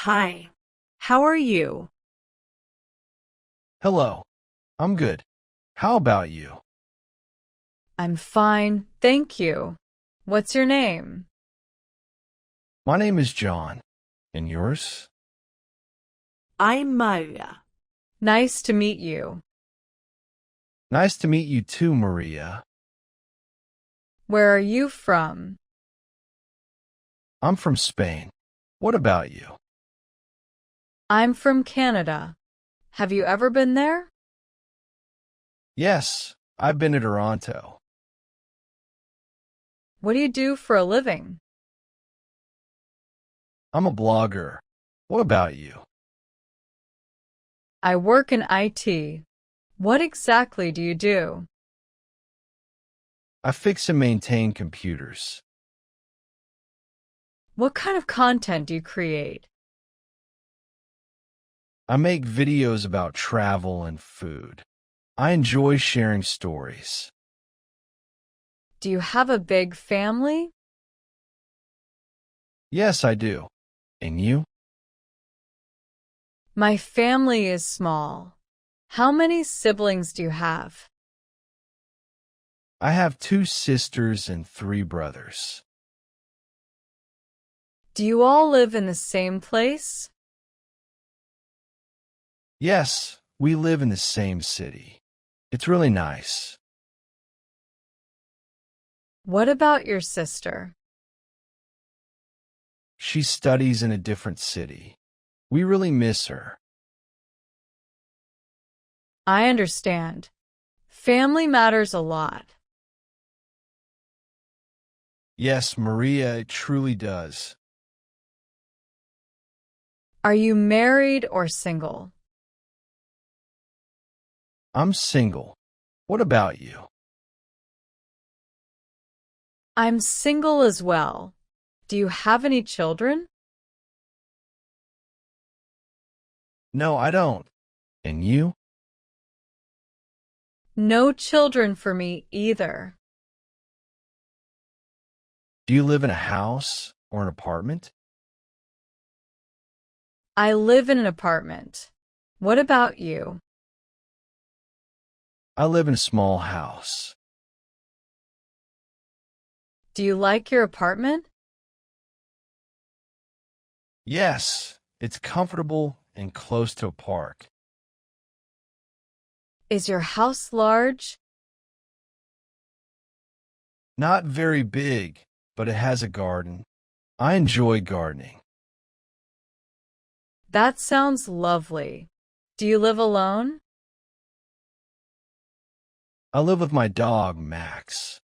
Hi. How are you? Hello. I'm good. How about you? I'm fine, thank you. What's your name? My name is John. And yours? I'm Maria. Nice to meet you. Nice to meet you too, Maria. Where are you from? I'm from Spain. What about you? I'm from Canada. Have you ever been there? Yes, I've been to Toronto. What do you do for a living? I'm a blogger. What about you? I work in IT. What exactly do you do? I fix and maintain computers. What kind of content do you create? I make videos about travel and food. I enjoy sharing stories. Do you have a big family? Yes, I do. And you? My family is small. How many siblings do you have? I have 2 sisters and 3 brothers. Do you all live in the same place? Yes, we live in the same city. It's really nice. What about your sister? She studies in a different city. We really miss her. I understand. Family matters a lot. Yes, Maria, it truly does. Are you married or single? I'm single. What about you? I'm single as well. Do you have any children? No, I don't. And you? No children for me either. Do you live in a house or an apartment? I live in an apartment. What about you? I live in a small house. Do you like your apartment? Yes, it's comfortable and close to a park. Is your house large? Not very big, but it has a garden. I enjoy gardening. That sounds lovely. Do you live alone? I live with my dog, Max.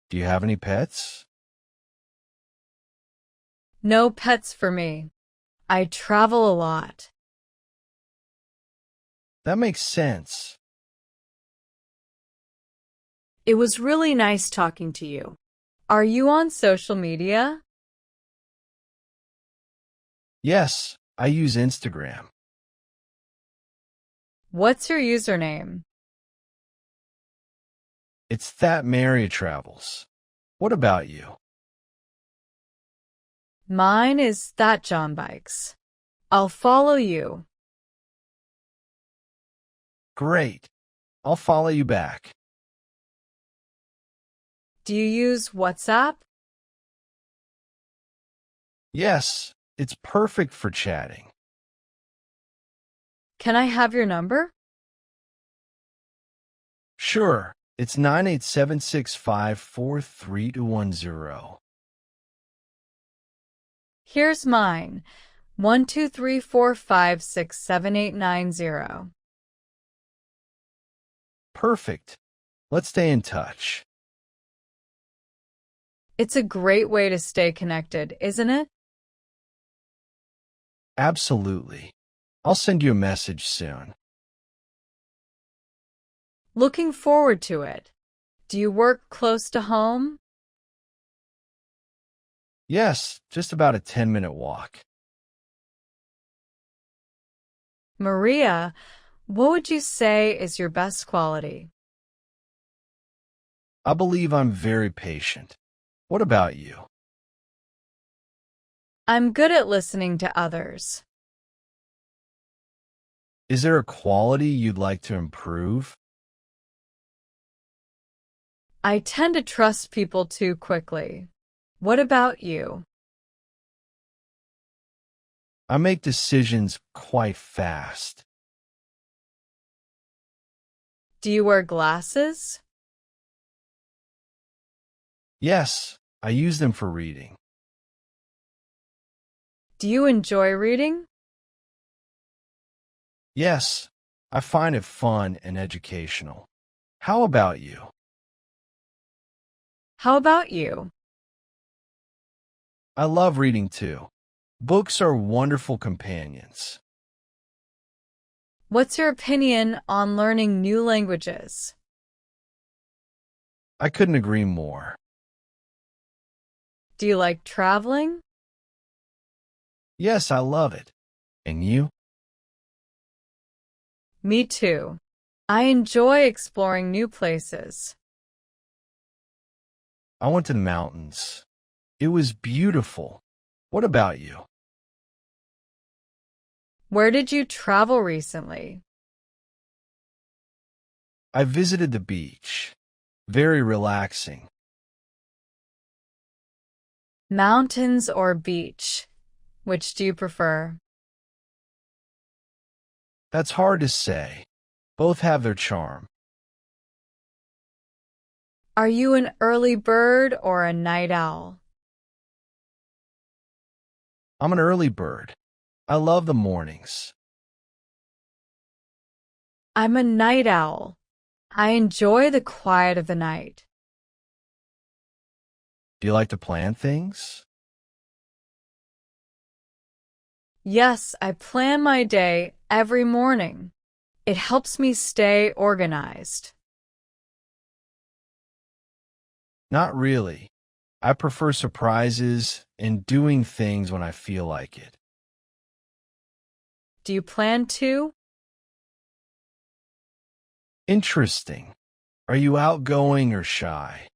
Do you have any pets? No pets for me. I travel a lot. That makes sense. It was really nice talking to you. Are you on social media? Yes, I use Instagram. What's your username? It's that Maria Travels. What about you? Mine is That John Bikes. I'll follow you. Great. I'll follow you back. Do you use WhatsApp? Yes, it's perfect for chatting. Can I have your number? Sure, it's 987654310. Here's mine. 12345678990. Perfect. Let's stay in touch. It's a great way to stay connected, isn't it? Absolutely. I'll send you a message soon. Looking forward to it. Do you work close to home? Yes, just about a 10-minute walk. Maria, what would you say is your best quality? I believe I'm very patient. What about you? I'm good at listening to others. Is there a quality you'd like to improve? I tend to trust people too quickly. What about you? I make decisions quite fast. Do you wear glasses? Yes, I use them for reading. Do you enjoy reading? Yes, I find it fun and educational. How about you? How about you? I love reading too. Books are wonderful companions. What's your opinion on learning new languages? I couldn't agree more. Do you like traveling? Yes, I love it. And you? Me too. I enjoy exploring new places. I went to the mountains. It was beautiful. What about you? Where did you travel recently? I visited the beach. Very relaxing. Mountains or beach? Which do you prefer? That's hard to say. Both have their charm. Are you an early bird or a night owl? I'm an early bird. I love the mornings. I'm a night owl. I enjoy the quiet of the night. Do you like to plan things? Yes, I plan my day every morning. It helps me stay organized. Not really. I prefer surprises and doing things when I feel like it. Do you plan to? Interesting. Are you outgoing or shy?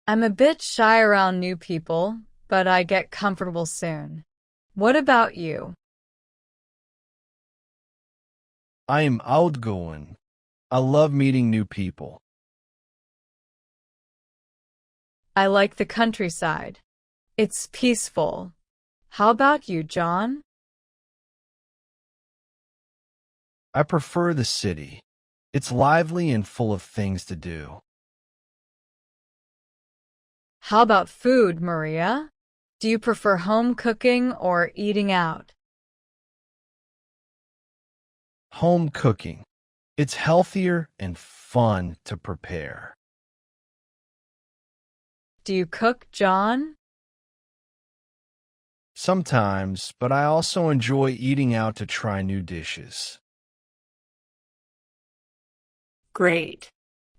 I'm a bit shy around new people, but I get comfortable soon. What about you? I am outgoing. I love meeting new people. I like the countryside. It's peaceful. How about you, John? I prefer the city. It's lively and full of things to do. How about food, Maria? Do you prefer home cooking or eating out? Home cooking. It's healthier and fun to prepare. Do you cook, John? Sometimes, but I also enjoy eating out to try new dishes. Great.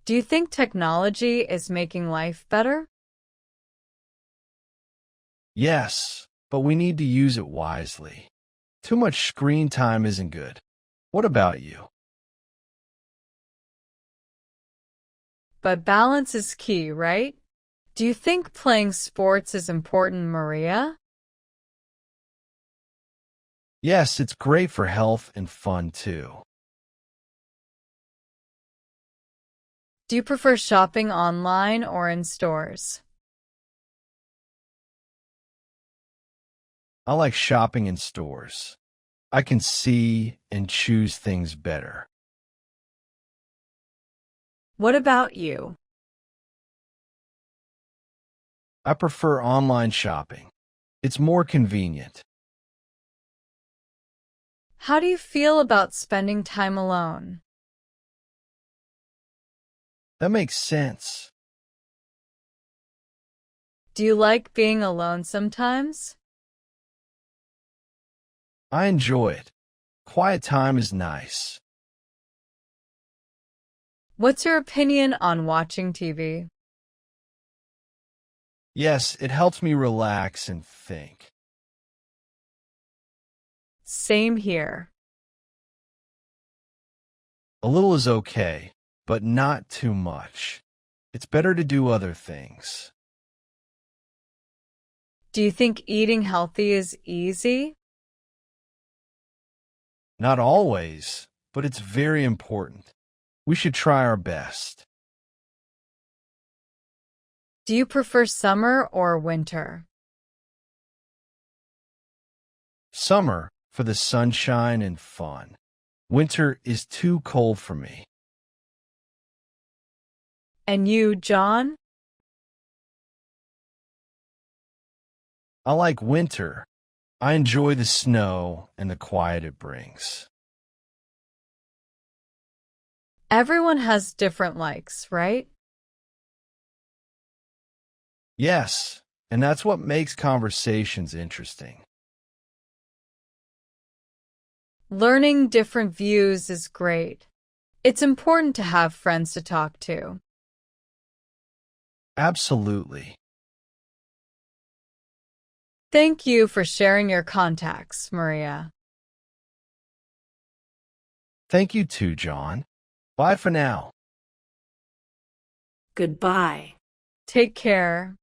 Do you think technology is making life better? Yes, but we need to use it wisely. Too much screen time isn't good. What about you? But balance is key, right? Do you think playing sports is important, Maria? Yes, it's great for health and fun too. Do you prefer shopping online or in stores? I like shopping in stores. I can see and choose things better. What about you? I prefer online shopping. It's more convenient. How do you feel about spending time alone? That makes sense. Do you like being alone sometimes? I enjoy it. Quiet time is nice. What's your opinion on watching TV? Yes, it helps me relax and think. Same here. A little is okay, but not too much. It's better to do other things. Do you think eating healthy is easy? Not always, but it's very important. We should try our best. Do you prefer summer or winter? Summer for the sunshine and fun. Winter is too cold for me. And you, John? I like winter. I enjoy the snow and the quiet it brings. Everyone has different likes, right? Yes, and that's what makes conversations interesting. Learning different views is great. It's important to have friends to talk to. Absolutely. Thank you for sharing your contacts, Maria. Thank you too, John. Bye for now. Goodbye. Take care.